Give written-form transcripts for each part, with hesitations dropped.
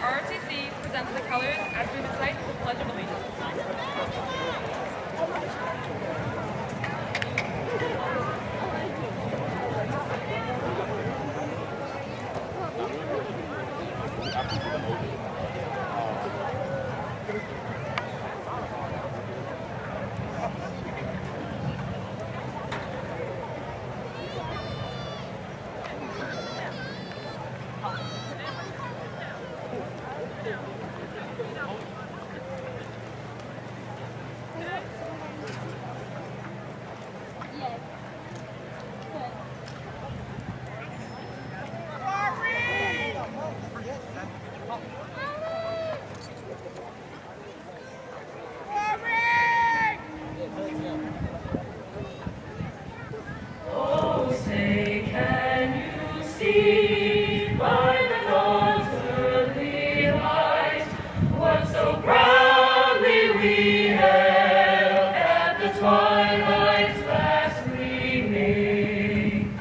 ROTC presents the colors as we recite the Pledge of Allegiance. Oh, say, can you see by the dawn's early light what so proudly we hailed at the twilight's last gleaming,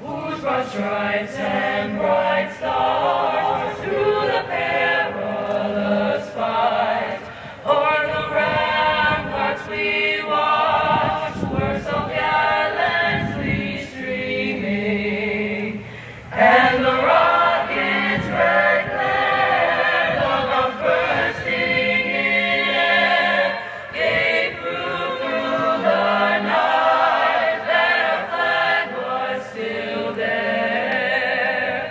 whose broad stripes and bright stars through the perilous fight o'er the ramparts we watched were so gallantly streaming, and the rocket's red glare of our bursting in air gave proof through the night that our flag was still there.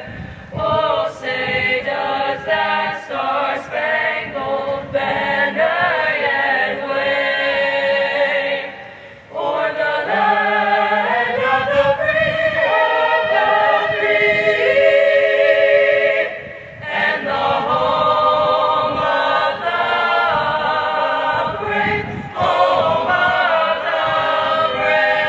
Oh, say, does that star-spangled banner yet wave o'er the land of the free, and the home of the brave, home of the brave?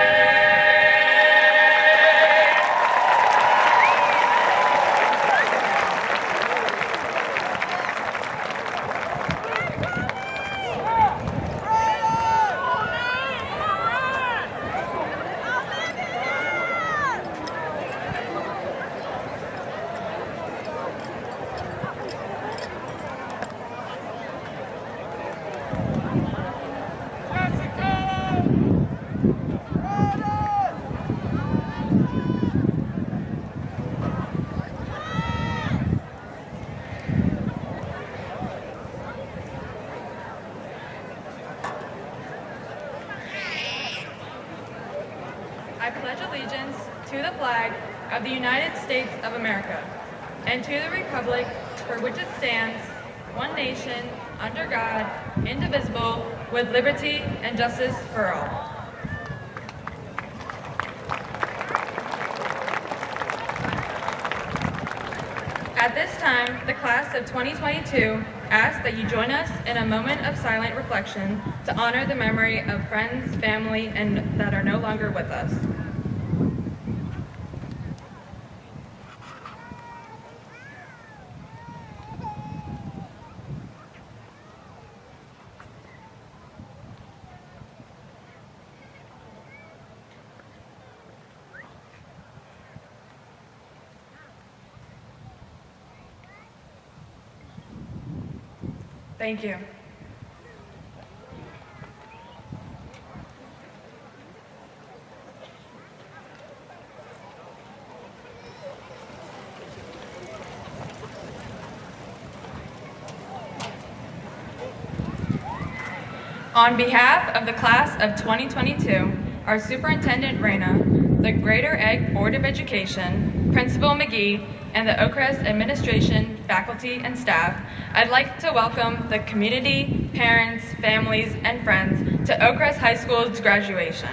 I pledge allegiance to the flag of the United States of America and to the republic for which it stands, one nation, under God, indivisible, with liberty and justice for all. At this time, the class of 2022 asks that you join us in a moment of silent reflection to honor the memory of friends, family, and that are no longer with us. Thank you. On behalf of the class of 2022, our Superintendent Reyna, the Greater Egg Board of Education, Principal McGee, and the Oakcrest administration, faculty, and staff, I'd like to welcome the community, parents, families, and friends to Oakcrest High School's graduation.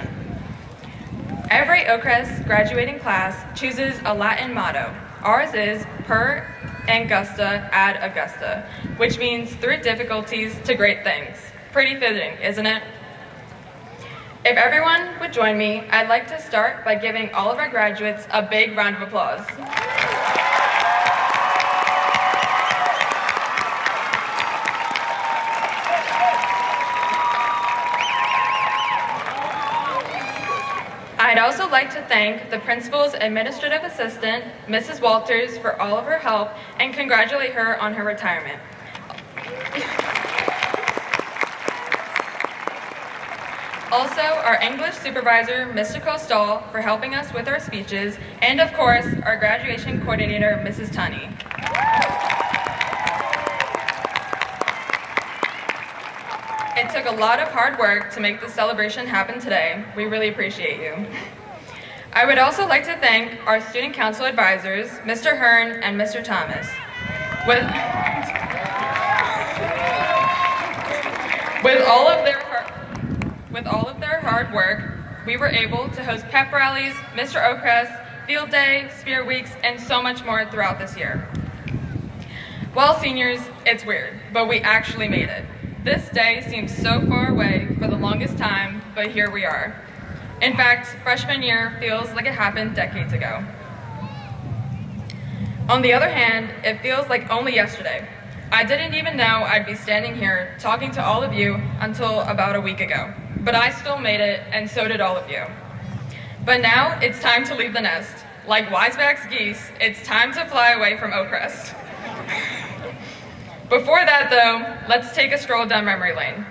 Every Oakcrest graduating class chooses a Latin motto. Ours is Per Angusta ad Augusta, which means through difficulties to great things. Pretty fitting, isn't it? If everyone would join me, I'd like to start by giving all of our graduates a big round of applause. I'd also like to thank the principal's administrative assistant, Mrs. Walters, for all of her help and congratulate her on her retirement. Also, our English supervisor, Mr. Costal, for helping us with our speeches, and of course, our graduation coordinator, Mrs. Tunney. It took a lot of hard work to make this celebration happen today. We really appreciate you. I would also like to thank our student council advisors, Mr. Hearn and Mr. Thomas. With all of their hard work, we were able to host pep rallies, Mr. Oakcrest, field day, spirit weeks, and so much more throughout this year. Well, seniors, it's weird, but we actually made it. This day seems so far away for the longest time, but here we are. In fact, freshman year feels like it happened decades ago. On the other hand, it feels like only yesterday. I didn't even know I'd be standing here talking to all of you until about a week ago, but I still made it, and so did all of you. But now it's time to leave the nest. Like Wiseback's geese, it's time to fly away from Oakcrest. Before that, though, let's take a stroll down memory lane.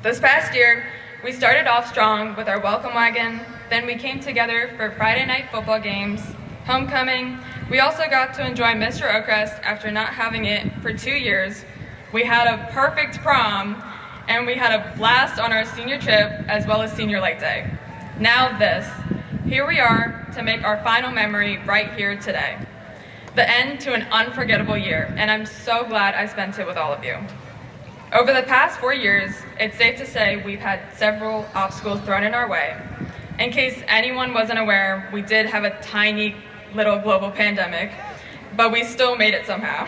This past year, we started off strong with our welcome wagon, then we came together for Friday night football games, homecoming. We also got to enjoy Mr. Oakcrest after not having it for 2 years. We had a perfect prom, and we had a blast on our senior trip as well as senior late day. Now this. Here we are to make our final memory right here today. The end to an unforgettable year, and I'm so glad I spent it with all of you. Over the past 4 years, it's safe to say we've had several obstacles thrown in our way. In case anyone wasn't aware, we did have a tiny little global pandemic, but we still made it somehow.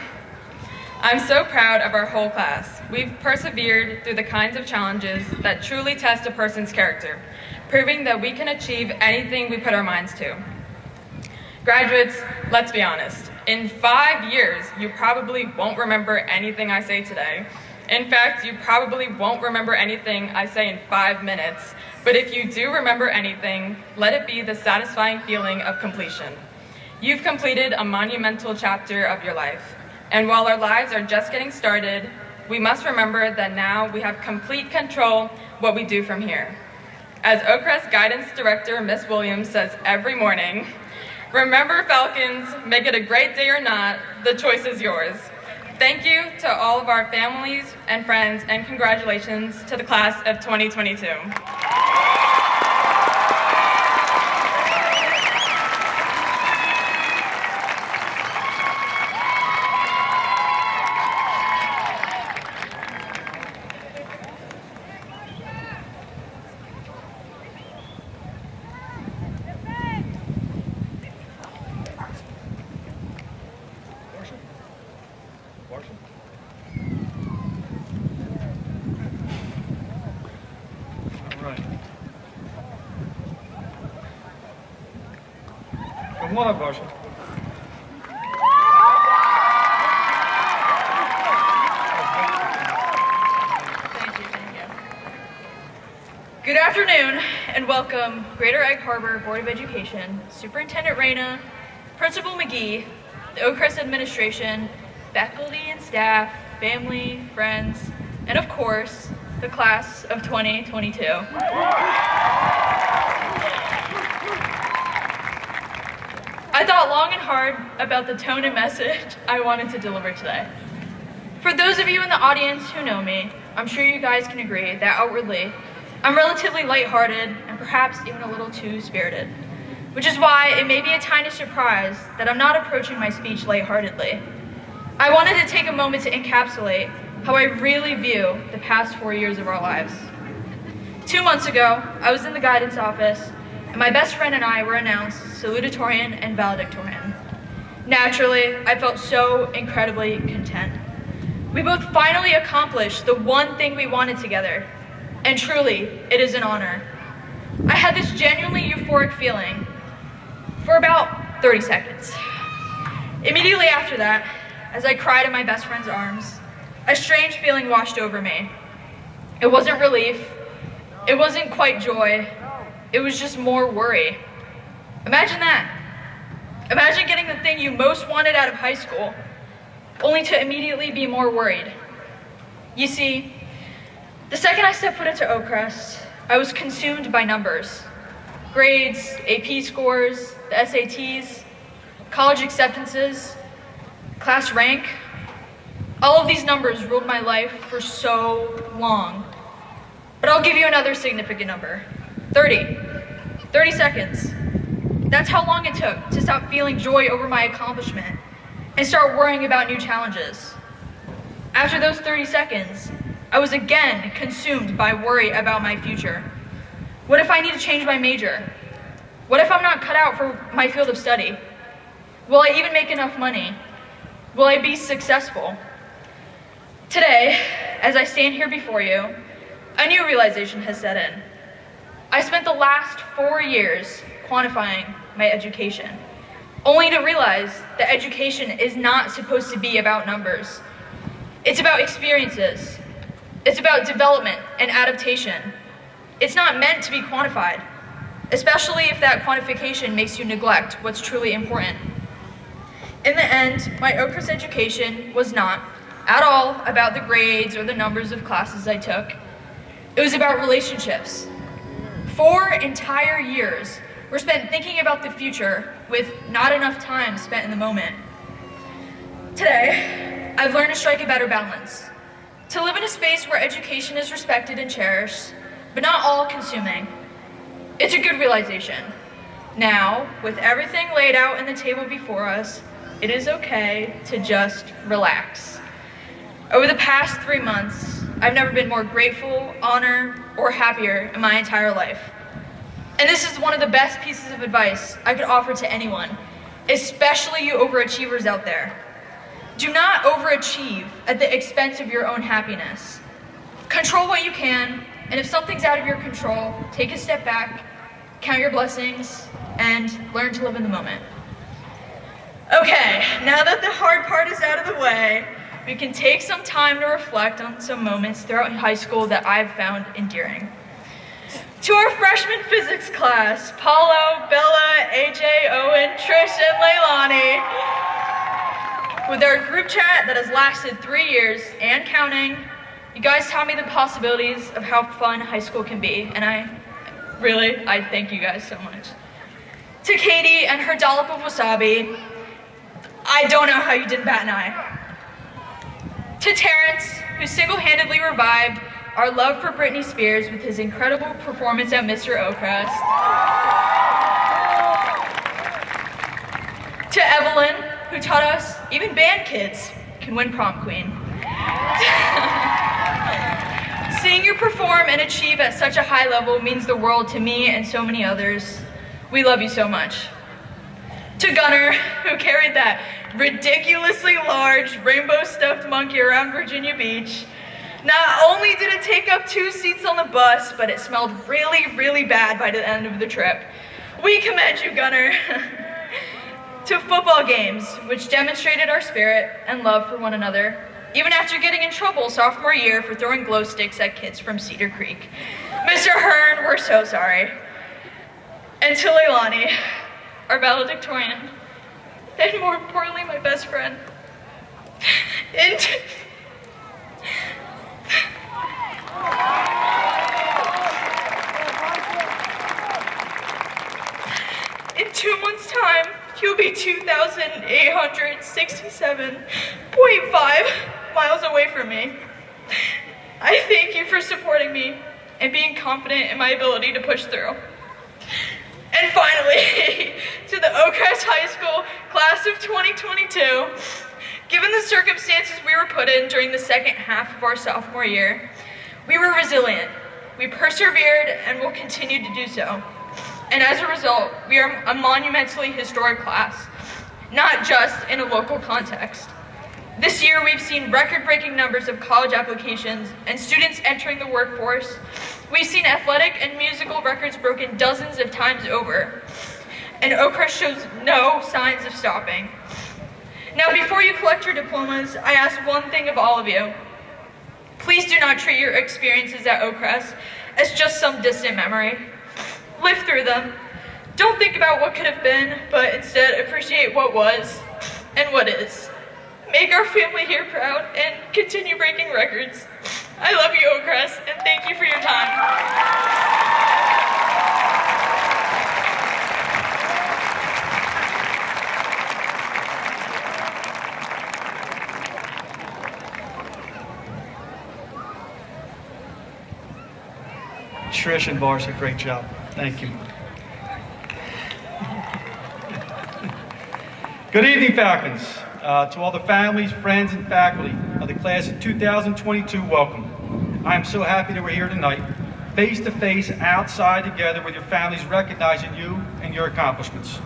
I'm so proud of our whole class. We've persevered through the kinds of challenges that truly test a person's character, proving that we can achieve anything we put our minds to. Graduates, let's be honest. In 5 years, you probably won't remember anything I say today. In fact, you probably won't remember anything I say in 5 minutes. But if you do remember anything, let it be the satisfying feeling of completion. You've completed a monumental chapter of your life. And while our lives are just getting started, we must remember that now we have complete control what we do from here. As Oakcrest Guidance Director, Ms. Williams, says every morning, remember, Falcons, make it a great day or not, the choice is yours. Thank you to all of our families and friends, and congratulations to the class of 2022. Come on up, Varsha. Thank you. Good afternoon, and welcome Greater Egg Harbor Board of Education, Superintendent Reyna, Principal McGee, the Oakcrest administration, faculty and staff, family, friends, and of course, the class of 2022. I thought long and hard about the tone and message I wanted to deliver today. For those of you in the audience who know me, I'm sure you guys can agree that outwardly, I'm relatively lighthearted and perhaps even a little too spirited, which is why it may be a tiny surprise that I'm not approaching my speech lightheartedly. I wanted to take a moment to encapsulate how I really view the past 4 years of our lives. 2 months ago, I was in the guidance office, and my best friend and I were announced salutatorian and valedictorian. Naturally, I felt so incredibly content. We both finally accomplished the one thing we wanted together, and truly, it is an honor. I had this genuinely euphoric feeling for about 30 seconds. Immediately after that, as I cried in my best friend's arms, a strange feeling washed over me. It wasn't relief, it wasn't quite joy, it was just more worry. Imagine that. Imagine getting the thing you most wanted out of high school, only to immediately be more worried. You see, the second I stepped foot into Oakcrest, I was consumed by numbers. Grades, AP scores, the SATs, college acceptances, class rank. All of these numbers ruled my life for so long. But I'll give you another significant number. 30. 30 seconds. That's how long it took to stop feeling joy over my accomplishment and start worrying about new challenges. After those 30 seconds, I was again consumed by worry about my future. What if I need to change my major? What if I'm not cut out for my field of study? Will I even make enough money? Will I be successful? Today, as I stand here before you, a new realization has set in. I spent the last 4 years quantifying my education, only to realize that education is not supposed to be about numbers. It's about experiences. It's about development and adaptation. It's not meant to be quantified, especially if that quantification makes you neglect what's truly important. In the end, my Oakcrest education was not at all about the grades or the numbers of classes I took. It was about relationships. 4 entire years were spent thinking about the future with not enough time spent in the moment. Today, I've learned to strike a better balance, to live in a space where education is respected and cherished, but not all-consuming. It's a good realization. Now, with everything laid out on the table before us, it is okay to just relax. Over the past 3 months, I've never been more grateful, honored, or happier in my entire life. And this is one of the best pieces of advice I could offer to anyone, especially you overachievers out there. Do not overachieve at the expense of your own happiness. Control what you can, and if something's out of your control, take a step back, count your blessings, and learn to live in the moment. Okay, now that the hard part is out of the way, we can take some time to reflect on some moments throughout high school that I've found endearing. To our freshman physics class, Paulo, Bella, AJ, Owen, Trish, and Leilani. With our group chat that has lasted 3 years and counting, you guys taught me the possibilities of how fun high school can be, and I thank you guys so much. To Katie and her dollop of wasabi, I don't know how you didn't bat an eye. To Terrence, who single-handedly revived our love for Britney Spears with his incredible performance at Mr. Oakcrest. To Evelyn, who taught us even band kids can win prom queen. Seeing you perform and achieve at such a high level means the world to me and so many others. We love you so much. To Gunnar, who carried that ridiculously large rainbow stuffed monkey around Virginia Beach. Not only did it take up 2 seats on the bus, but it smelled really, really bad by the end of the trip. We commend you, Gunnar. To football games, which demonstrated our spirit and love for one another, even after getting in trouble sophomore year for throwing glow sticks at kids from Cedar Creek. Mr. Hearn, we're so sorry. And to Leilani, our valedictorian, and more importantly, my best friend. In 2 months' time, you'll be 2,867.5 miles away from me. I thank you for supporting me and being confident in my ability to push through. And finally, to the Oakcrest High School class of 2022, given the circumstances we were put in during the second half of our sophomore year, we were resilient, we persevered, and will continue to do so. And as a result, we are a monumentally historic class, not just in a local context. This year, we've seen record-breaking numbers of college applications and students entering the workforce. We've seen athletic and musical records broken dozens of times over, and Oakcrest shows no signs of stopping. Now, before you collect your diplomas, I ask one thing of all of you. Please do not treat your experiences at Oakcrest as just some distant memory. Live through them. Don't think about what could have been, but instead appreciate what was and what is. Make our family here proud and continue breaking records. I love you, Oakcrest, and thank you for your time. Trish and Varsa, great job. Thank you. Good evening, Falcons. To all the families, friends, and faculty of the class of 2022, welcome. I am so happy that we're here tonight, face to face, outside together with your families, recognizing you and your accomplishments.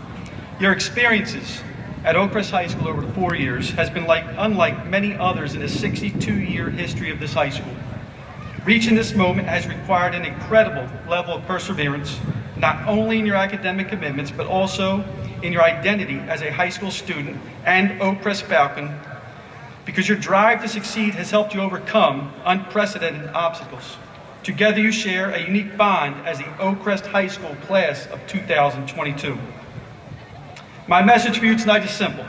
Your experiences at Oakcrest High School over the 4 years has been unlike many others in the 62-year history of this high school. Reaching this moment has required an incredible level of perseverance, not only in your academic commitments, but also in your identity as a high school student and Oakcrest Falcon, because your drive to succeed has helped you overcome unprecedented obstacles. Together you share a unique bond as the Oakcrest High School class of 2022. My message for you tonight is simple.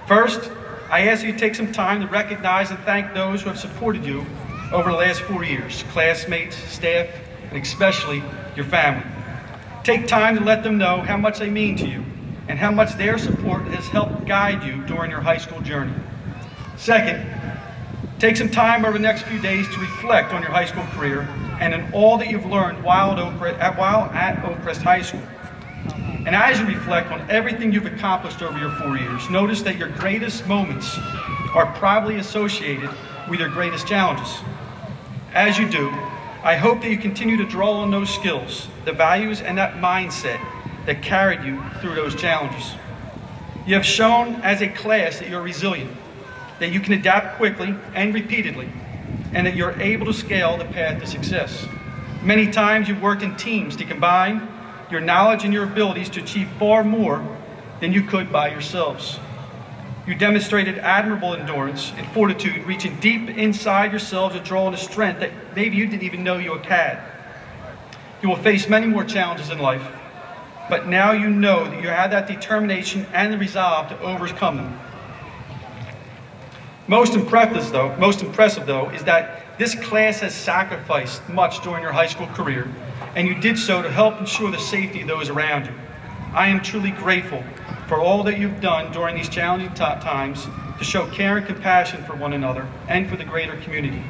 First, I ask you to take some time to recognize and thank those who have supported you over the last 4 years, classmates, staff, and especially your family. Take time to let them know how much they mean to you and how much their support has helped guide you during your high school journey. Second, take some time over the next few days to reflect on your high school career and on all that you've learned while at Oakcrest High School. And as you reflect on everything you've accomplished over your 4 years, notice that your greatest moments are probably associated with your greatest challenges. As you do, I hope that you continue to draw on those skills, the values, and that mindset that carried you through those challenges. You have shown as a class that you're resilient, that you can adapt quickly and repeatedly, and that you're able to scale the path to success. Many times you've worked in teams to combine your knowledge and your abilities to achieve far more than you could by yourselves. You demonstrated admirable endurance and fortitude, reaching deep inside yourselves to draw on a strength that maybe you didn't even know you had. You will face many more challenges in life, but now you know that you have that determination and the resolve to overcome them. Most impressive though, is that this class has sacrificed much during your high school career, and you did so to help ensure the safety of those around you. I am truly grateful for all that you've done during these challenging times to show care and compassion for one another and for the greater community.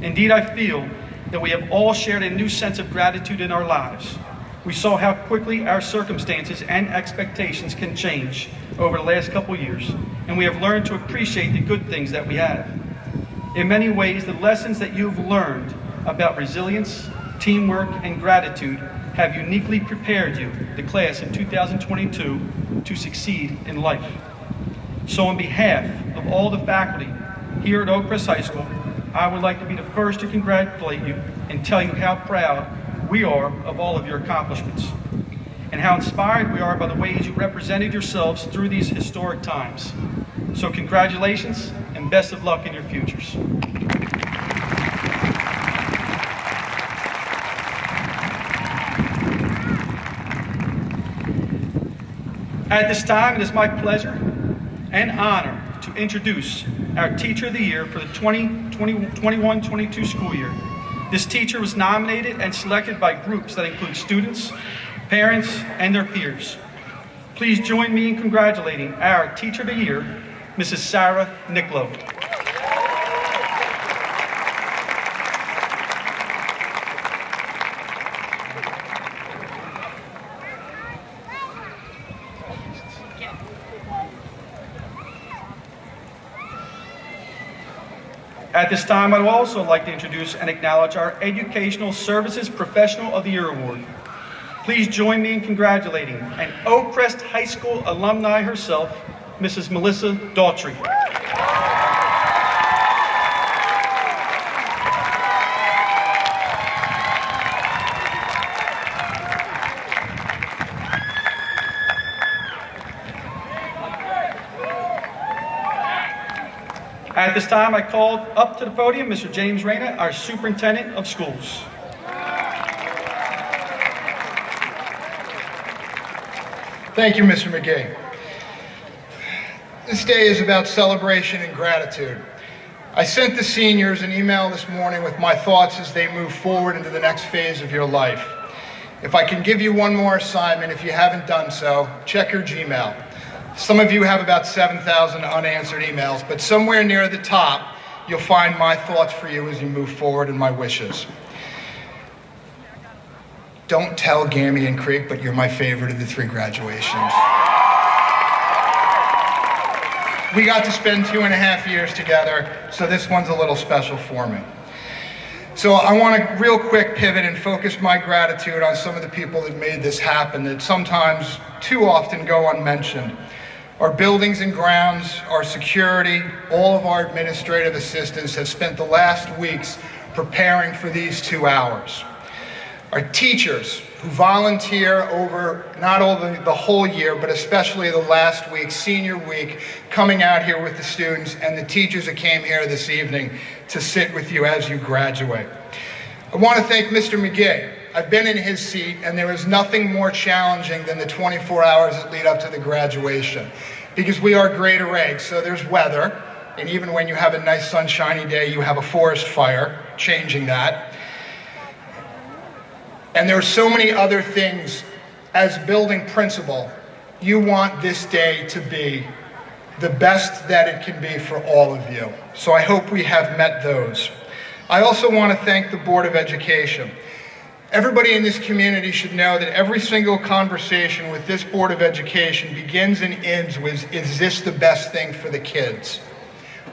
Indeed, I feel that we have all shared a new sense of gratitude in our lives. We saw how quickly our circumstances and expectations can change over the last couple years, and we have learned to appreciate the good things that we have. In many ways, the lessons that you've learned about resilience, teamwork, and gratitude have uniquely prepared you, the class in 2022, to succeed in life. So on behalf of all the faculty here at Oakcrest High School, I would like to be the first to congratulate you and tell you how proud we are of all of your accomplishments and how inspired we are by the ways you represented yourselves through these historic times. So congratulations and best of luck in your futures. At this time, it is my pleasure and honor to introduce our Teacher of the Year for the 2021-22 school year. This teacher was nominated and selected by groups that include students, parents, and their peers. Please join me in congratulating our Teacher of the Year, Mrs. Sarah Nicklow. At this time, I would also like to introduce and acknowledge our Educational Services Professional of the Year Award. Please join me in congratulating an Oakcrest High School alumni herself, Mrs. Melissa Daughtry. At this time, I called up to the podium Mr. James Reyna, our Superintendent of Schools. Thank you, Mr. McGee. This day is about celebration and gratitude. I sent the seniors an email this morning with my thoughts as they move forward into the next phase of your life. If I can give you one more assignment, if you haven't done so, check your Gmail. Some of you have about 7,000 unanswered emails, but somewhere near the top, you'll find my thoughts for you as you move forward and my wishes. Don't tell Gammy and Creek, but you're my favorite of the 3 graduations. We got to spend 2.5 years together, so this one's a little special for me. So I want to real quick pivot and focus my gratitude on some of the people that made this happen that sometimes too often go unmentioned. Our buildings and grounds, our security, all of our administrative assistants have spent the last weeks preparing for these 2 hours. Our teachers who volunteer over not only the whole year, but especially the last week, senior week, coming out here with the students, and the teachers that came here this evening to sit with you as you graduate. I want to thank Mr. McGee. I've been in his seat, and there is nothing more challenging than the 24 hours that lead up to the graduation. Because we are Greater Egg, so there's weather, and even when you have a nice sunshiny day, you have a forest fire, changing that. And there are so many other things. As building principal, you want this day to be the best that it can be for all of you. So I hope we have met those. I also want to thank the Board of Education. Everybody in this community should know that every single conversation with this Board of Education begins and ends with, is this the best thing for the kids?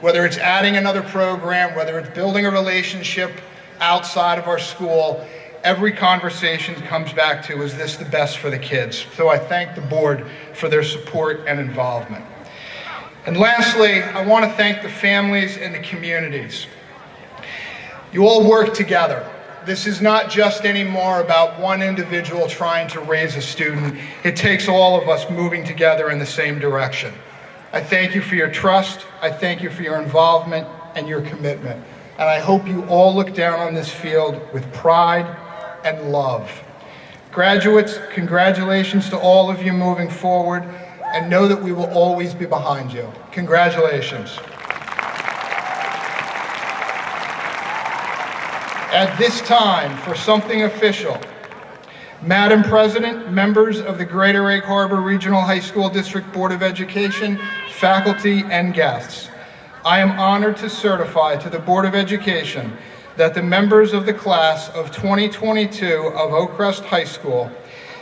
Whether it's adding another program, whether it's building a relationship outside of our school, every conversation comes back to, is this the best for the kids? So I thank the board for their support and involvement. And lastly, I want to thank the families and the communities. You all work together. This is not just anymore about one individual trying to raise a student. It takes all of us moving together in the same direction. I thank you for your trust. I thank you for your involvement and your commitment. And I hope you all look down on this field with pride and love. Graduates, congratulations to all of you moving forward, and know that we will always be behind you. Congratulations. At this time, for something official, Madam President, members of the Greater Egg Harbor Regional High School District Board of Education, faculty, and guests, I am honored to certify to the Board of Education that the members of the class of 2022 of Oakcrest High School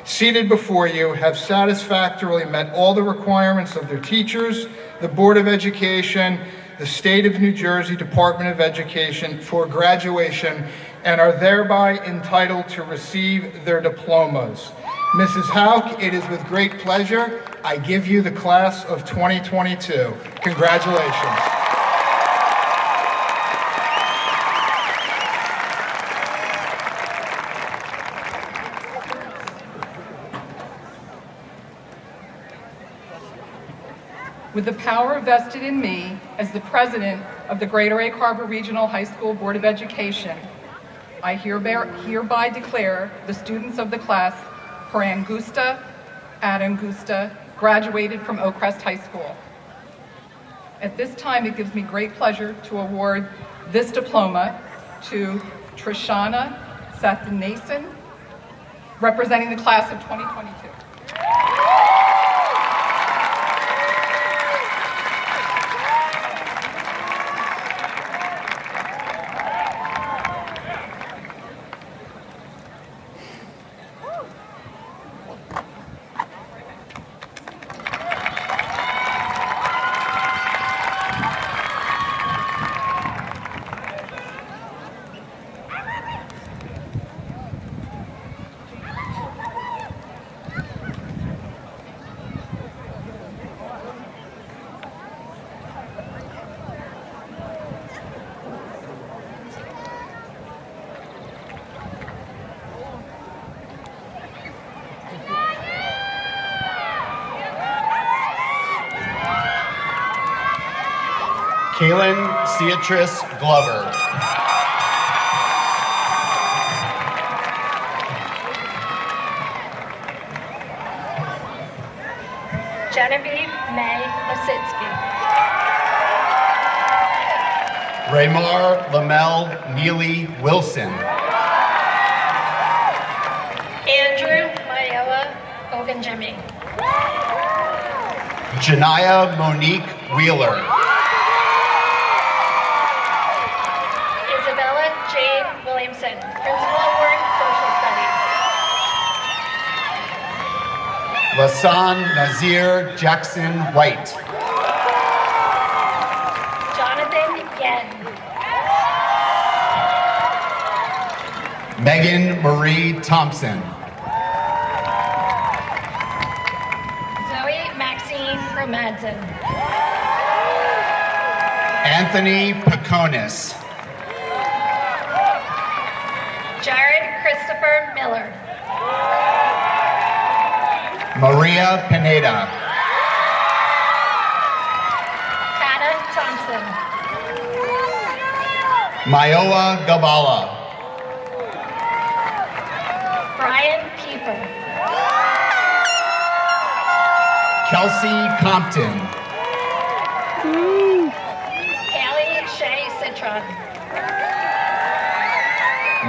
seated before you have satisfactorily met all the requirements of their teachers, the Board of Education, the State of New Jersey Department of Education for graduation, and are thereby entitled to receive their diplomas. Mrs. Hauk, it is with great pleasure I give you the class of 2022. Congratulations. With the power vested in me as the president of the Greater Egg Harbor Regional High School Board of Education, I hereby declare the students of the class Parangusta, Adangusta, graduated from Oakcrest High School. At this time, it gives me great pleasure to award this diploma to Trishana Sathanason, representing the class of 2022. Kaylin Beatrice Glover. Genevieve May Lasitsky. Raymar Lamel Neely Wilson. Andrew Mayowa Ogunjimi. Janaya Monique Wheeler. Isabella Jane Williamson, Principal Award, Social Studies. Lasan Nazir Jackson White. Jonathan Yen. Megan Marie Thompson. Zoe Maxine Romadson. Anthony Paconis. Jared Christopher Miller. Maria Pineda. Hannah Thompson. Mayowa Gabala. Brian Pieper. Kelsey Compton. Haley Shea Citron.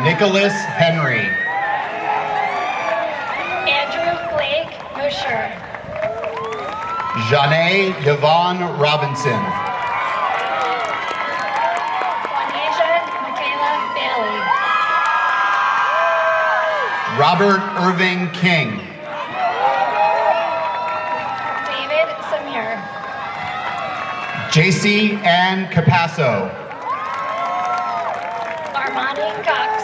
Nicholas Henry. Andrew Blake Mosher. Janae Yvonne Robinson. Juanisha Michaela Bailey. Robert Irving King. David Samir. JC Ann Capasso. Armani Cox.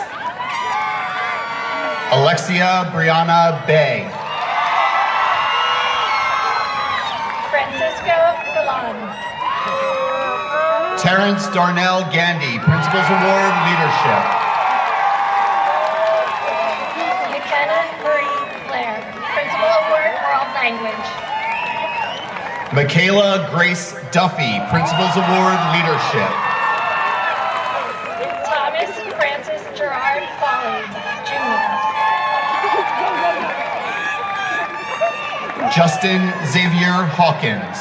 Alexia Brianna Bay. Francisco Galan. Terrence Darnell Gandy, Principal's Award, Leadership. McKenna Marie Blair, Principal Award, World Language. Michaela Grace Duffy, Principal's Award, Leadership. Thomas Francis Gerard Foley, Jr. Justin Xavier Hawkins.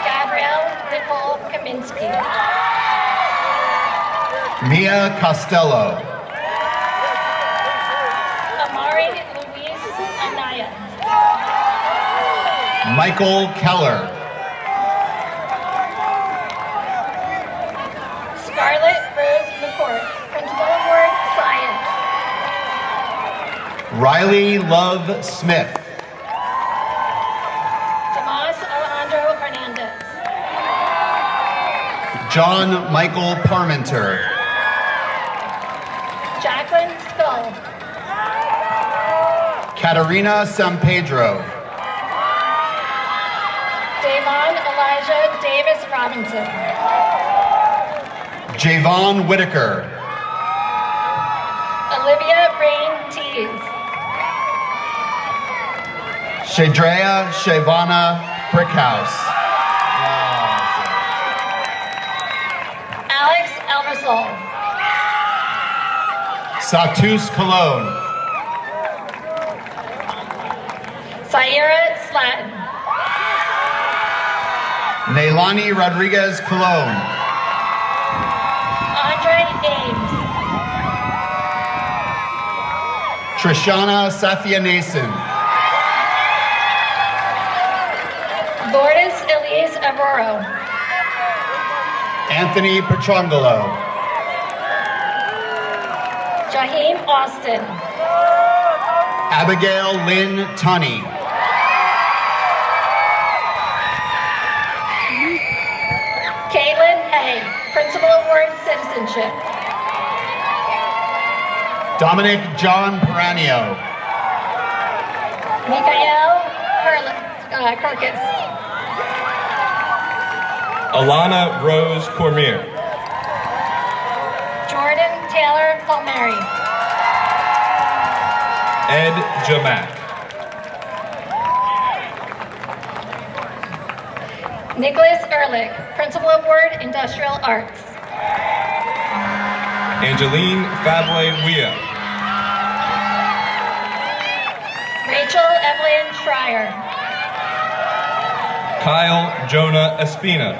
Gabrielle Nicole Kaminsky. Mia Costello. Amari Luis Anaya. Michael Keller. Scarlett Rose McCourt, Principal Award, Science. Riley Love Smith. Tomas Alejandro Hernandez. John Michael Parmenter. Jacqueline Skull. Katarina San Pedro. Davon Elijah Davis Robinson. Javon Whitaker. Olivia Rain Tees. Shadrea Shavana Brickhouse. Alex Elversol. Satus Cologne. Saira Slatton. Neilani Rodriguez Cologne. Andre Ames. Trishana Sathia Nason. Lourdes Elise Avoro. Anthony Petrangelo. Jaheim Austin. Abigail Lynn Tunney. Caitlin Hay, Principal Award, Citizenship. Dominic John Peranio. Mikael Kirkus. Alana Rose Cormier. Jordan Taylor Palmieri. Ed Jamak. Nicholas Ehrlich, Principal Award, Industrial Arts. Angeline Fable Wea. Rachel Evelyn Schreier. Kyle Jonah Espina.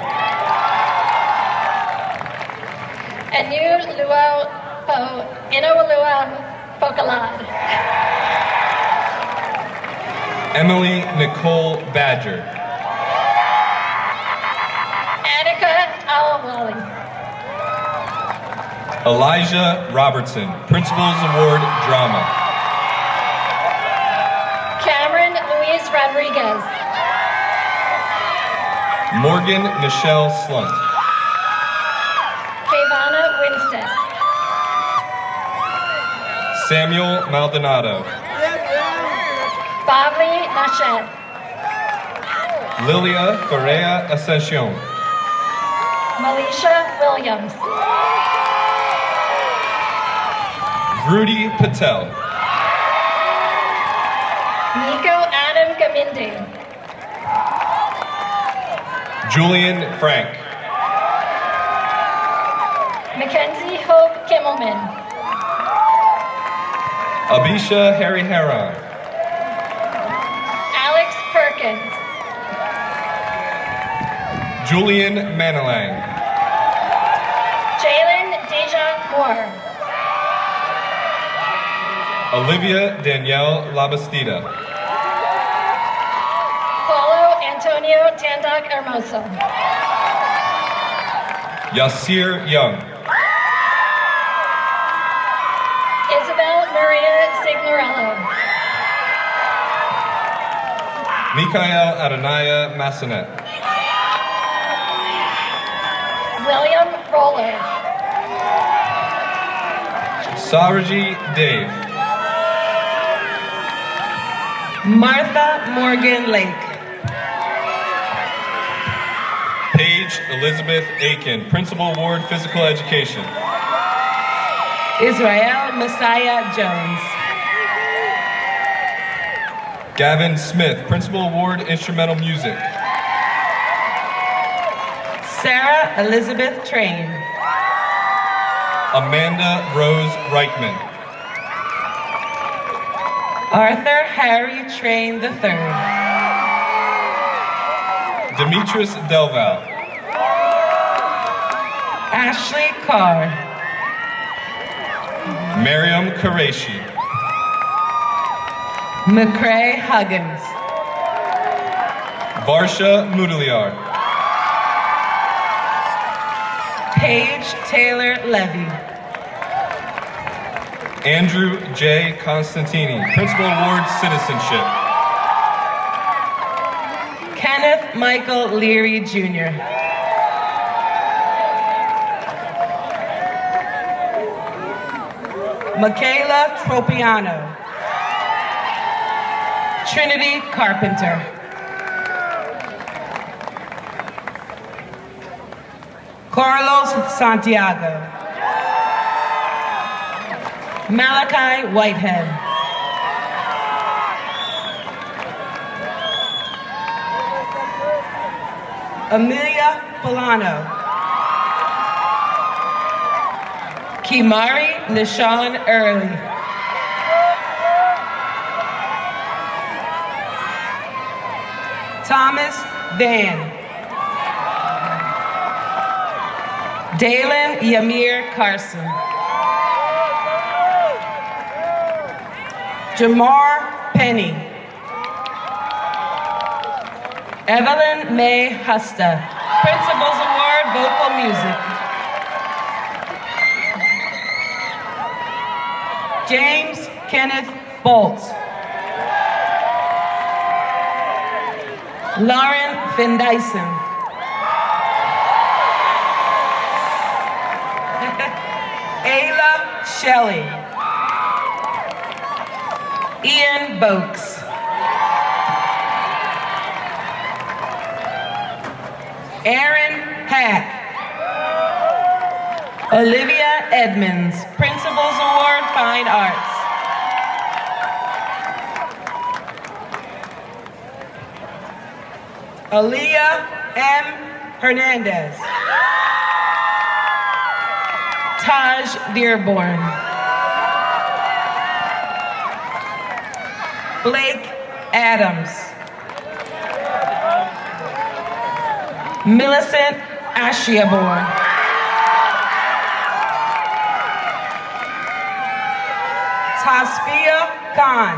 Anu Luau Po Inawalua Pokalad. Emily Nicole Badger. Annika Alawali. Elijah Robertson, Principals Award Drama. Cameron Louise Rodriguez. Morgan Michelle Slunt. Kavana Winstead. Samuel Maldonado. Bobby Nashed. Lilia Correa Ascension. Melisha Williams. Rudy Patel. Nico Adam Gamindi. Julian Frank. Mackenzie Hope Kimmelman. Abisha Harry Heron. Alex Perkins. Julian Manilang. Jalen Deja Moore. Olivia Danielle Labastida. Paulo Antonio Tandak Hermoso. Yasir Young. Isabel Maria Signorello. Mikael Adonaya Massonet. William Roller. Saraji Dave. Martha Morgan Lake. Paige Elizabeth Aiken, Principal Award Physical Education. Israel Messiah Jones. Gavin Smith, Principal Award Instrumental Music. Sarah Elizabeth Train. Amanda Rose Reichman. Arthur Harry Train III. Demetris Delval. Ashley Carr. Miriam Qureshi. McCrae Huggins. Varsha Mudaliar. Paige Taylor Levy. Andrew J. Constantini, Principal Award Citizenship. Kenneth Michael Leary Jr. Michaela Tropiano. Trinity Carpenter. Carlos Santiago. Malachi Whitehead. Amelia Polano. Kimari Nishan Early. Thomas Van. Dalen Yamir Carson. Jamar Penny. Evelyn May Husta, Principal's Award Vocal Music. James Kenneth Bolt. Lauren Findyson. Ayla Shelley. Ian Boakes. Aaron Hack. Olivia Edmonds, Principal's Award, Fine Arts. Aaliyah M. Hernandez. Taj Dearborn. Blake Adams. Millicent Ashiaborn. Tasfia Khan.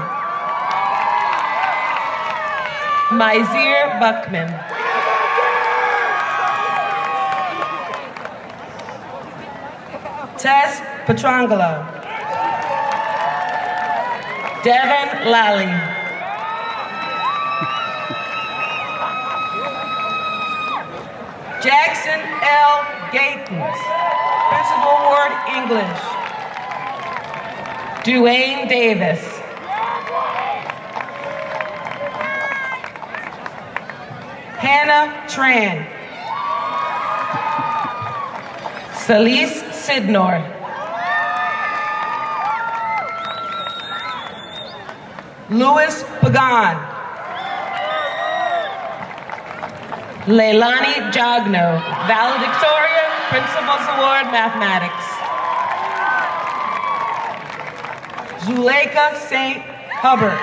Maizir Buckman. Tess Petrangelo. Devin Lally. Jackson L. Gatens, Principal Ward English. Duane Davis. Hannah Tran. Celise Sidnor. Louis Pagan. Leilani Jagno, valedictorian, Principal's Award, Mathematics. Zuleika St. Hubbard.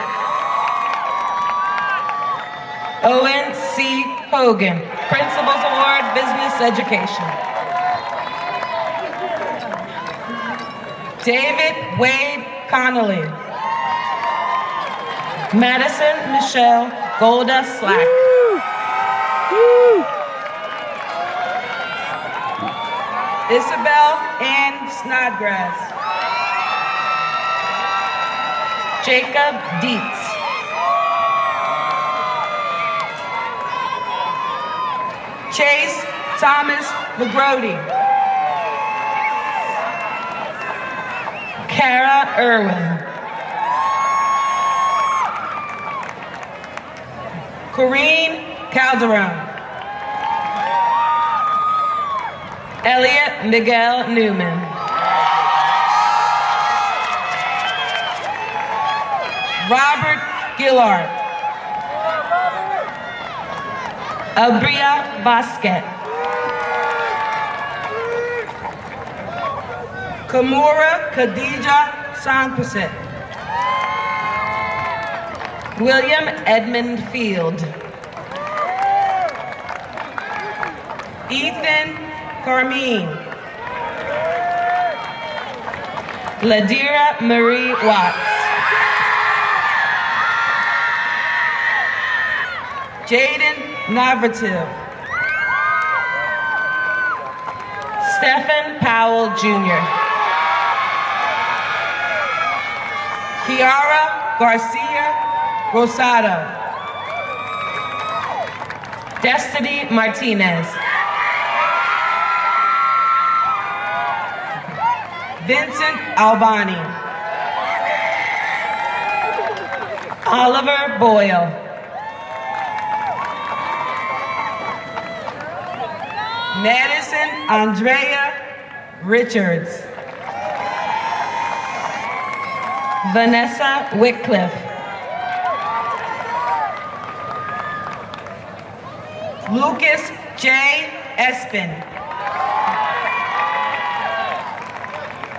Owen C. Hogan, Principal's Award, Business Education. David Wade Connolly. Madison Michelle Golda Slack. Isabel Ann Snodgrass. Jacob Dietz. Chase Thomas McGrody. Kara Irwin. Corrine Calderon. Elliot Miguel Newman. Robert Gillard. Abria Basket. Kamura Khadija Sankoset. William Edmund Field. Ethan Carmine. Ladira Marie Watts. Jaden Navratil. Stephen Powell Jr. Kiara Garcia Rosado. Destiny Martinez. Vincent Albani. Oliver Boyle. Madison Andrea Richards. Vanessa Whitcliffe. Lucas J. Espin.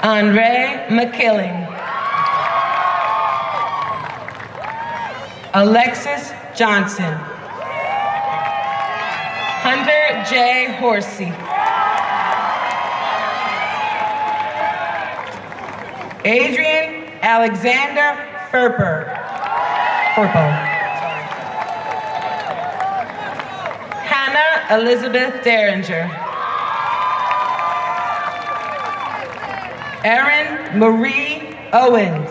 Andre McKilling. Alexis Johnson. Hunter J. Horsey. Adrian Alexander Furpo. Hannah Elizabeth Derringer. Erin Marie Owens.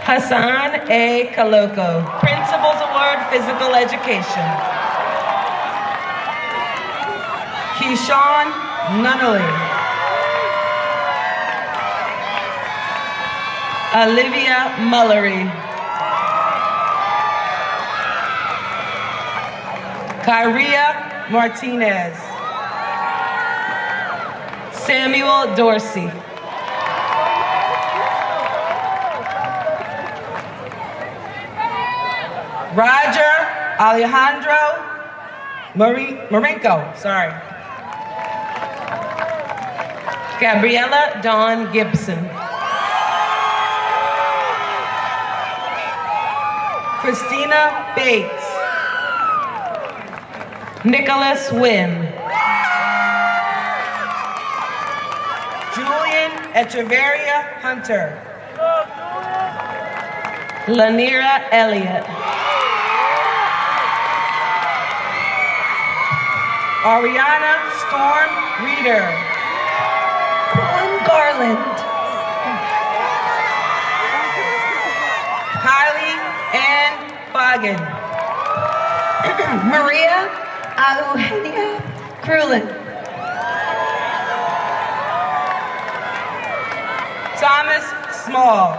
Hassan A. Kaloko, Principal's Award, Physical Education. Keyshawn Nunnally. Olivia Mullery. Kyria Martinez. Samuel Dorsey. Roger Alejandro Marinko, sorry. Gabriella Dawn Gibson. Christina Bates. Nicholas Wynn. Julian Echeverria Hunter. Lanira Elliott. Ariana Storm Reeder. Colin Garland. Kylie Ann Bogan. Maria Eugenia Krulin. Thomas Small.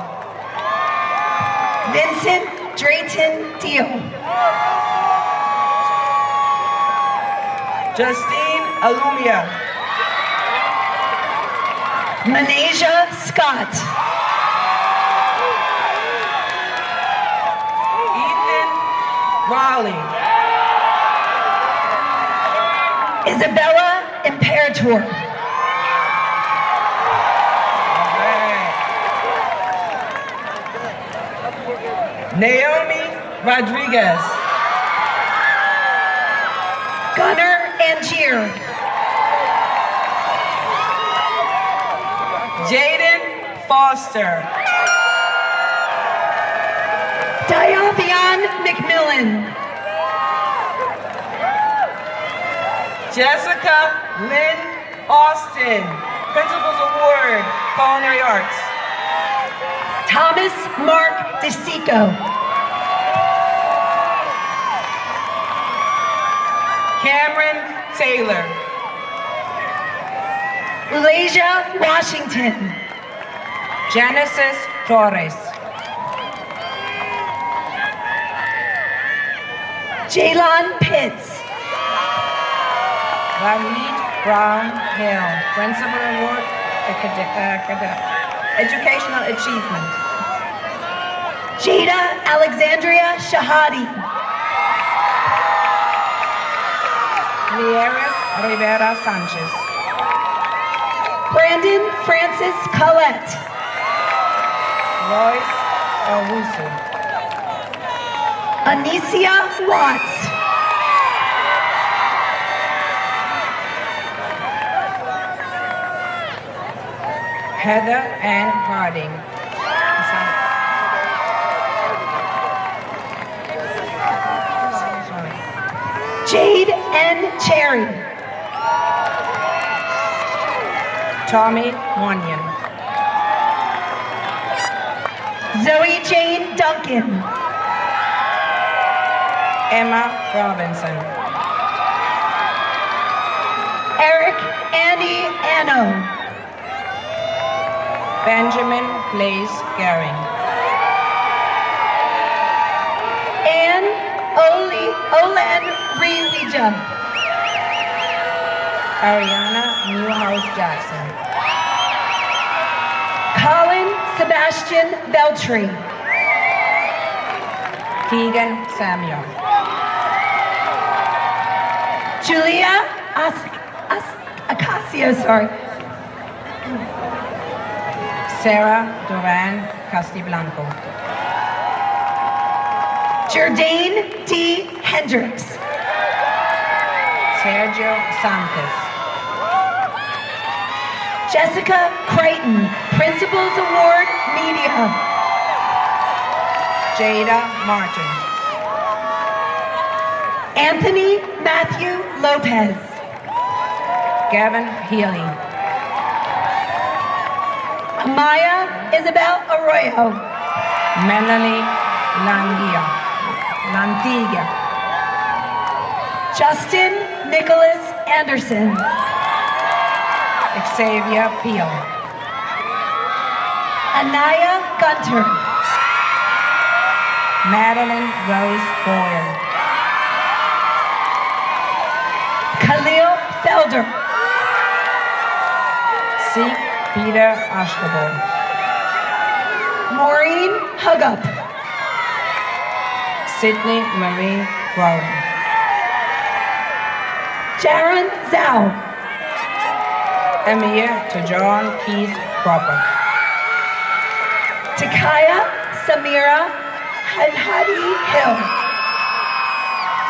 Vincent Drayton Deal. Justine Alumia. Manasia Scott. Ethan Raleigh. Isabella Imperator. Naomi Rodriguez. Gunnar Angier. Jaden Foster. Diavion McMillan. Jessica Lynn Austin. Principal's Award, Culinary Arts. Thomas Mark DeSico. Cameron Taylor. Ulasia Washington. Genesis Torres. Jalon Pitts. Ramit Brown Hill. Principal Award, Educational Achievement. Jada Alexandria Shahadi. Nieres Rivera Sanchez. Brandon Francis Collette. Royce Owusu. Anicia Watts. Heather Ann Harding. Jade N. Cherry. Tommy Munyon. Zoe Jane Duncan. Emma Robinson. Eric Andy Anno. Benjamin Blaze Garing. Anne Olan Rewija. Ariana Newhouse Jackson. Colin Sebastian Beltry. Keegan Samuel. Julia Acacio, sorry. Sarah Duran Castiblanco. Jordane D. Hendricks. Sergio Santos. Jessica Creighton, Principal's Award, Media. Jada Martin. Anthony Matthew Lopez. Gavin Healy. Amaya Isabel Arroyo. Melanie Lantiga. Justin Nicholas Anderson. Xavier Peel. Anaya Gunter. Madeline Rose Boyle. Khalil Felder. Seek Peter Ashkabel. Maureen Hugup. Sydney Marie Brown. Jaron Zhao. Amir Tajon Keith Cropper. Takaya Samira Hadi Hill.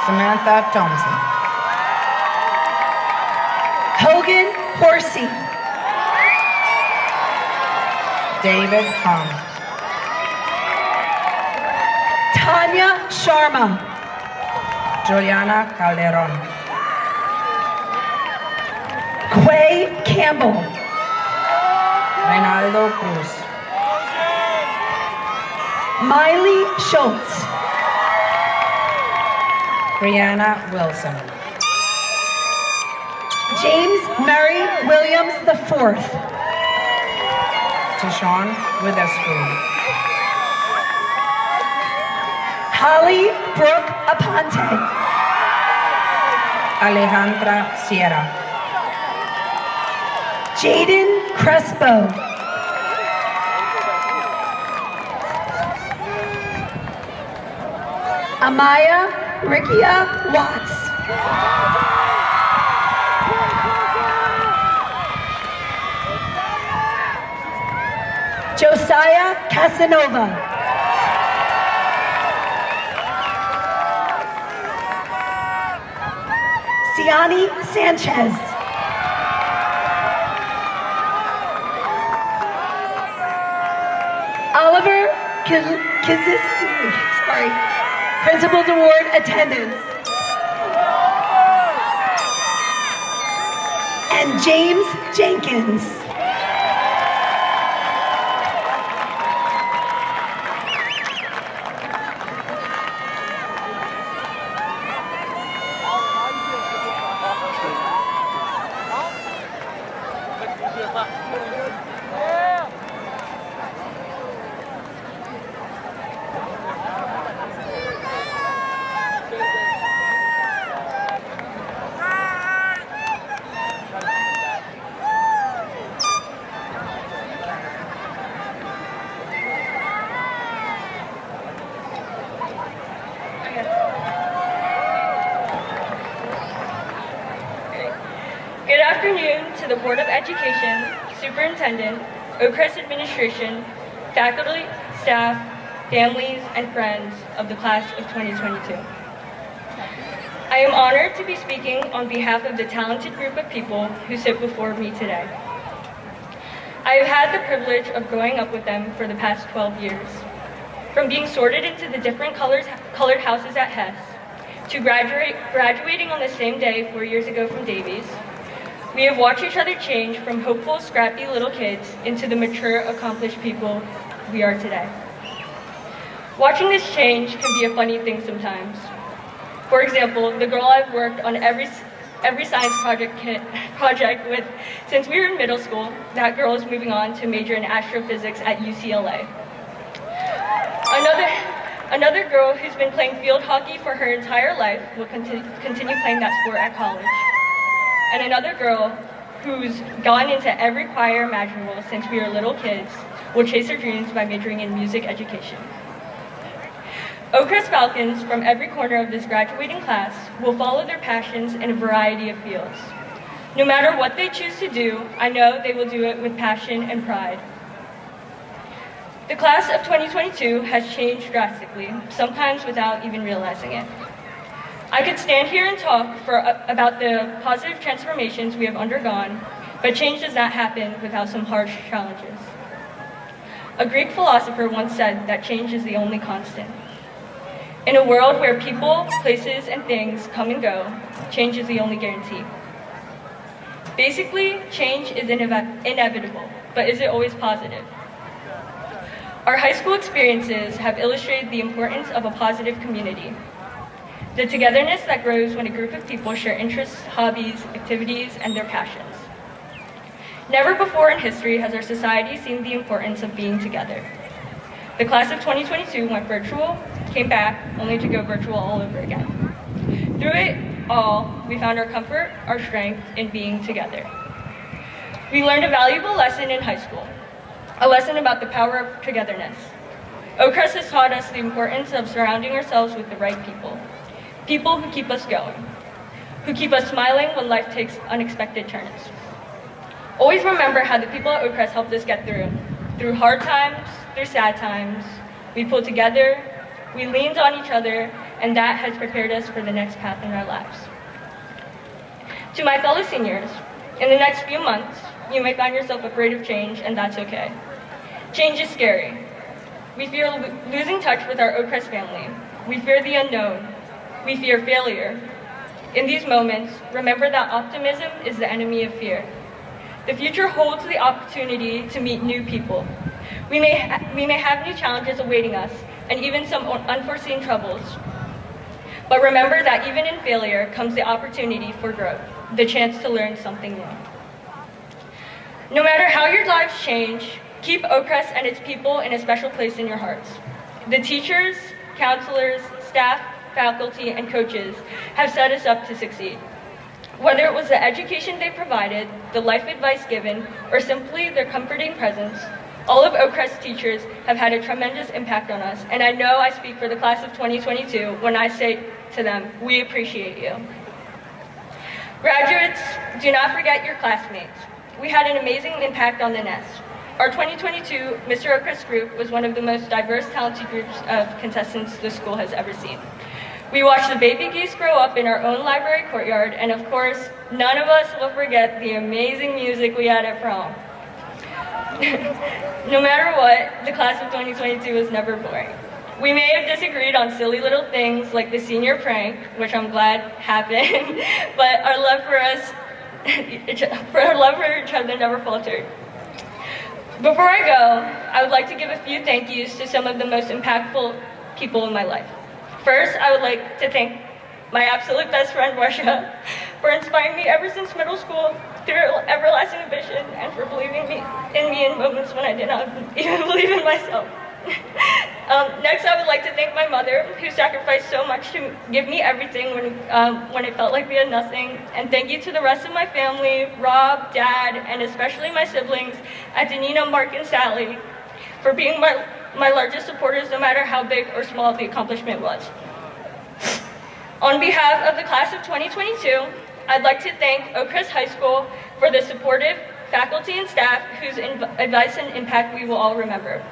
Samantha Thompson. Hogan Horsey. David Hom. Tanya Sharma. Juliana Calderon. Quay Campbell. Reynaldo Cruz. Miley Schultz. Brianna Wilson. James Murray Williams IV. Tishon Witherspoon. Holly Brooke Aponte. Alejandra Sierra. Jaden Crespo. Amaya Rikia Watts. Josiah Casanova. Siani Sanchez. Oliver Kizisi, Principal's Award attendance. And James Jenkins. Good afternoon to the Board of Education, Superintendent, Oakcrest Administration, faculty, staff, families, and friends of the class of 2022. I am honored to be speaking on behalf of the talented group of people who sit before me today. I have had the privilege of growing up with them for the past 12 years. From being sorted into the different colored houses at Hess, to graduating on the same day 4 years ago from Davies, we have watched each other change from hopeful, scrappy little kids into the mature, accomplished people we are today. Watching this change can be a funny thing sometimes. For example, the girl I've worked on every science project with since we were in middle school, that girl is moving on to major in astrophysics at UCLA. Another girl who's been playing field hockey for her entire life will continue playing that sport at college. And another girl who's gone into every choir imaginable since we were little kids will chase her dreams by majoring in music education. Oakcrest Falcons from every corner of this graduating class will follow their passions in a variety of fields. No matter what they choose to do, I know they will do it with passion and pride. The class of 2022 has changed drastically, sometimes without even realizing it. I could stand here and talk about the positive transformations we have undergone, but change does not happen without some harsh challenges. A Greek philosopher once said that change is the only constant. In a world where people, places, and things come and go, change is the only guarantee. Basically, change is inevitable, but is it always positive? Our high school experiences have illustrated the importance of a positive community. The togetherness that grows when a group of people share interests, hobbies, activities, and their passions. Never before in history has our society seen the importance of being together. The class of 2022 went virtual, came back, only to go virtual all over again. Through it all, we found our comfort, our strength in being together. We learned a valuable lesson in high school, a lesson about the power of togetherness. Oakcrest has taught us the importance of surrounding ourselves with the right people. People who keep us going, who keep us smiling when life takes unexpected turns. Always remember how the people at Oakcrest helped us get through hard times, through sad times. We pulled together, We leaned on each other, and that has prepared us for the next path in our lives. To my fellow seniors, in the next few months, you may find yourself afraid of change, and that's okay. Change is scary. We fear losing touch with our Oakcrest family. We fear the unknown. We fear failure. In these moments, remember that optimism is the enemy of fear. The future holds the opportunity to meet new people. We may have new challenges awaiting us, and even some unforeseen troubles. But remember that even in failure comes the opportunity for growth, the chance to learn something new. No matter how your lives change, keep Oakcrest and its people in a special place in your hearts. The teachers, counselors, staff, faculty, and coaches have set us up to succeed. Whether it was the education they provided, the life advice given, or simply their comforting presence, all of Oakcrest teachers have had a tremendous impact on us, and I know I speak for the class of 2022 when I say to them, we appreciate you. Graduates, do not forget your classmates. We had an amazing impact on the nest. Our 2022 Mr. Oakcrest group was one of the most diverse, talented groups of contestants the school has ever seen. We watched the baby geese grow up in our own library courtyard, and of course, none of us will forget the amazing music we had at prom. No matter what, the class of 2022 was never boring. We may have disagreed on silly little things like the senior prank, which I'm glad happened, but our love for each other never faltered. Before I go, I would like to give a few thank yous to some of the most impactful people in my life. First, I would like to thank my absolute best friend, Marsha, for inspiring me ever since middle school through her everlasting ambition and for believing in me in moments when I did not even believe in myself. Next, I would like to thank my mother, who sacrificed so much to give me everything when it felt like we had nothing. And thank you to the rest of my family, Rob, Dad, and especially my siblings, Adenina, Mark, and Sally, for being my largest supporters, no matter how big or small the accomplishment was. On behalf of the class of 2022, I'd like to thank Oakcrest High School for the supportive faculty and staff whose advice and impact we will all remember.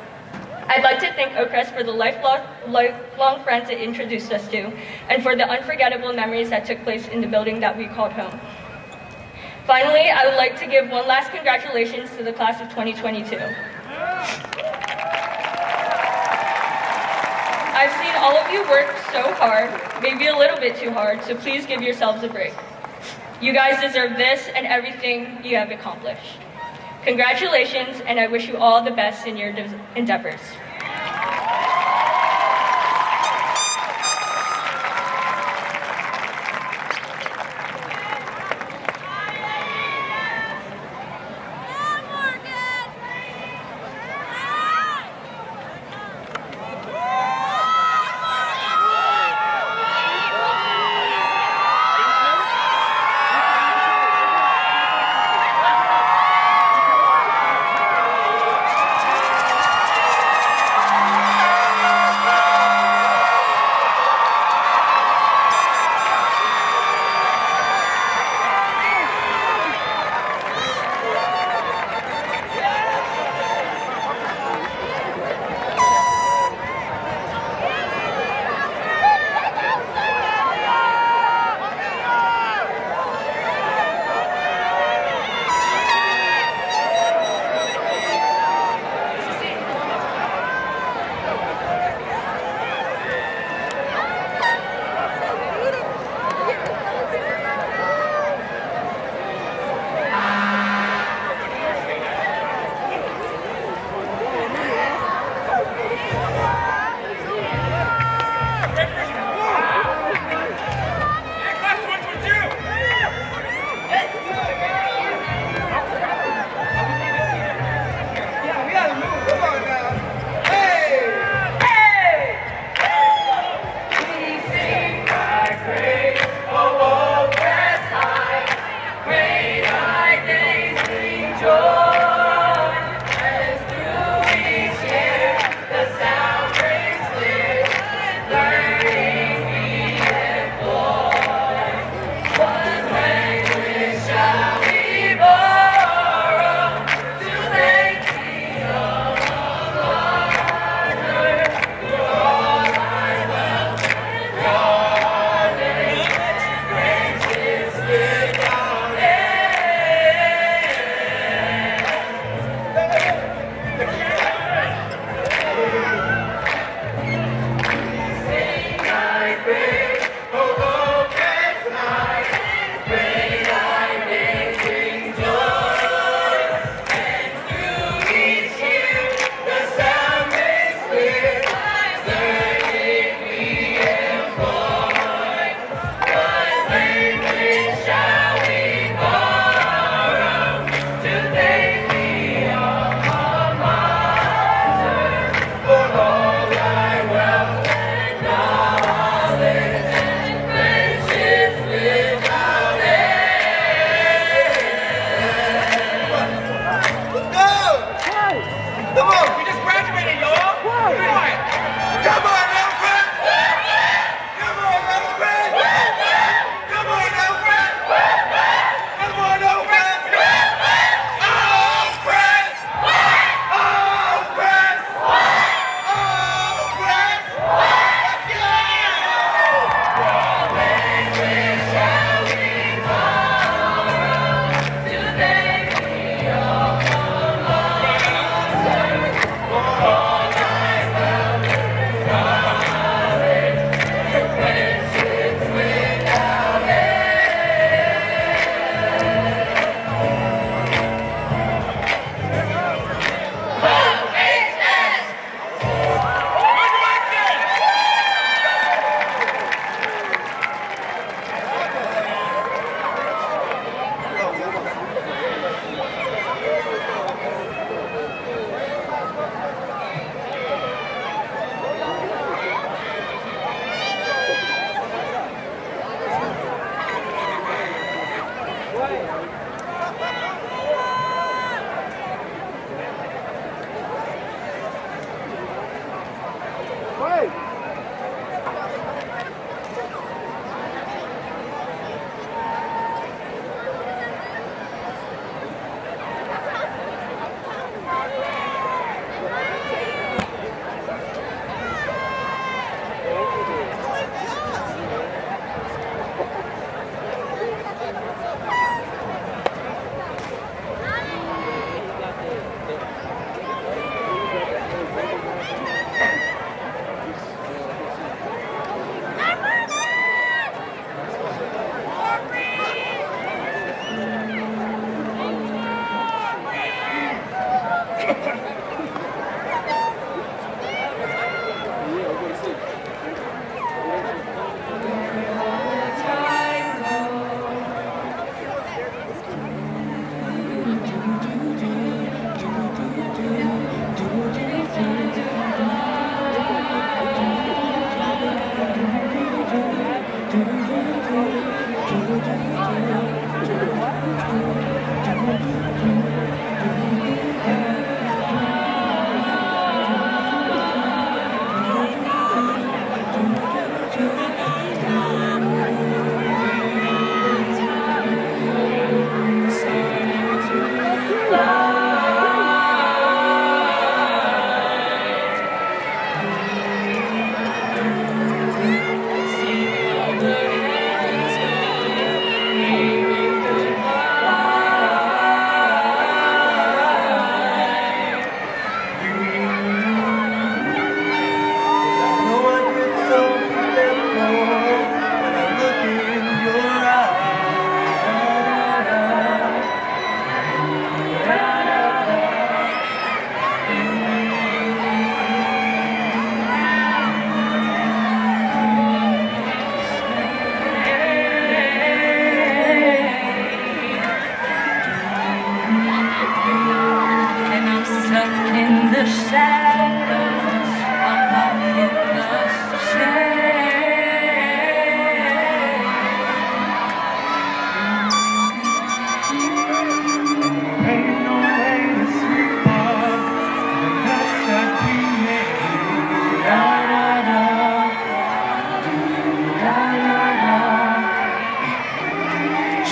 I'd like to thank Oakcrest for the lifelong friends it introduced us to, and for the unforgettable memories that took place in the building that we called home. Finally, I would like to give one last congratulations to the class of 2022. I've seen all of you work so hard, maybe a little bit too hard, so please give yourselves a break. You guys deserve this and everything you have accomplished. Congratulations, and I wish you all the best in your endeavors.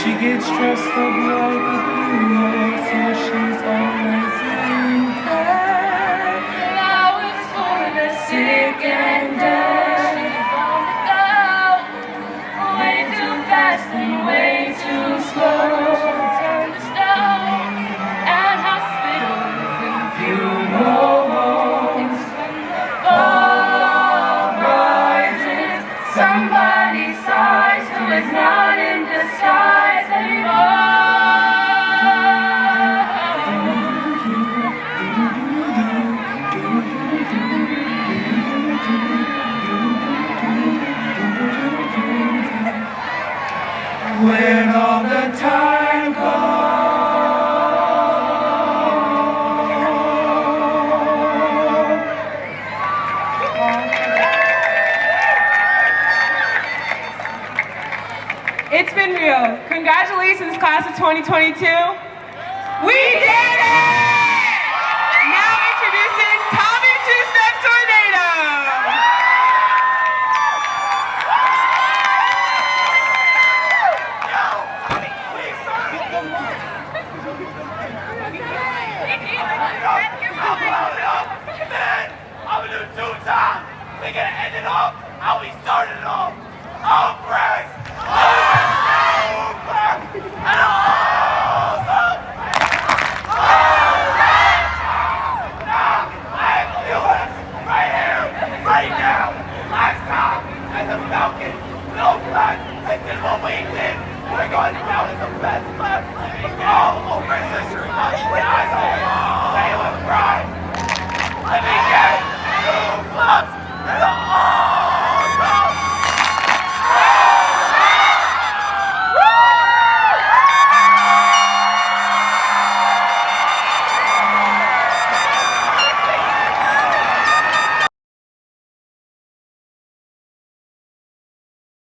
She gets dressed up like a hero, so she's always in bed. Flowers for the sick and dead. She's on the go, way too fast and way too slow. She's turned to stone at hospitals and funeral homes. When the fall rises, somebody sighs who is not in disguise anymore. When all the time goes. It's been real. Congratulations, class of 2022. We did it! Now introducing Tommy Two-Step Tornado. I'm gonna do 2 times. We're gonna end it off how we started it off. Oakcrest! And awesome! Now, I feel it right here, right now. Last time, as a Falcon, no class, I did what we did. We're going down as the best class in all over history. When I say